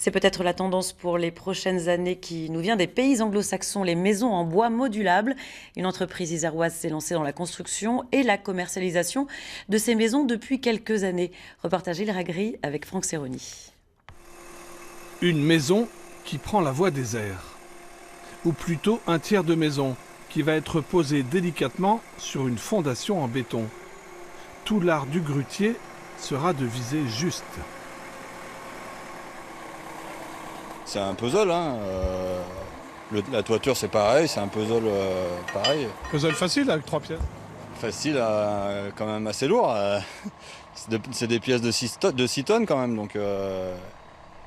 C'est peut-être la tendance pour les prochaines années qui nous vient des pays anglo-saxons, les maisons en bois modulables. Une entreprise iséroise s'est lancée dans la construction et la commercialisation de ces maisons depuis quelques années. Reportage Il Ragri avec Franck Serroni. Une maison qui prend la voie des airs. Ou plutôt un tiers de maison qui va être posé délicatement sur une fondation en béton. Tout l'art du grutier sera de viser juste. C'est un puzzle, hein. La toiture c'est pareil, c'est un puzzle pareil. Puzzle facile avec 3 pièces. Facile, quand même assez lourd. C'est des pièces de 6 tonnes quand même, donc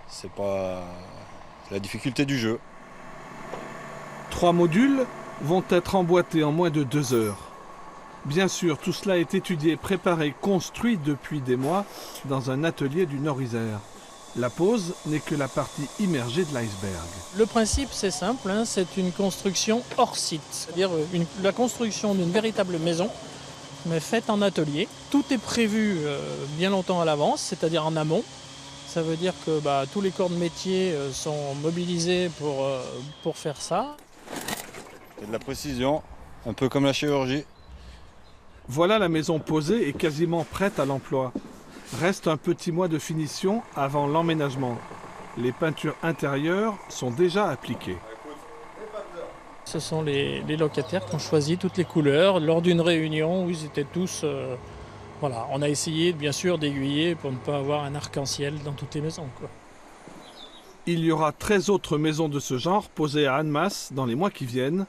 c'est pas la difficulté du jeu. 3 modules vont être emboîtés en moins de 2 heures. Bien sûr, tout cela est étudié, préparé, construit depuis des mois dans un atelier du Nord-Isère. La pose n'est que la partie immergée de l'iceberg. Le principe c'est simple, hein, c'est une construction hors site, c'est-à-dire la construction d'une véritable maison, mais faite en atelier. Tout est prévu bien longtemps à l'avance, c'est-à-dire en amont. Ça veut dire que tous les corps de métier sont mobilisés pour faire ça. C'est de la précision, un peu comme la chirurgie. Voilà la maison posée et quasiment prête à l'emploi. Reste un petit mois de finition avant l'emménagement. Les peintures intérieures sont déjà appliquées. Ce sont les locataires qui ont choisi toutes les couleurs lors d'une réunion où ils étaient tous... Voilà, on a essayé bien sûr d'aiguiller pour ne pas avoir un arc-en-ciel dans toutes les maisons, quoi. Il y aura 13 autres maisons de ce genre posées à Annemasse dans les mois qui viennent.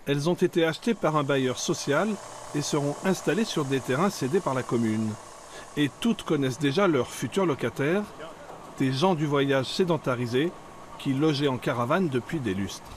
Elles ont été achetées par un bailleur social et seront installées sur des terrains cédés par la commune. Et toutes connaissent déjà leurs futurs locataires, des gens du voyage sédentarisés qui logeaient en caravane depuis des lustres.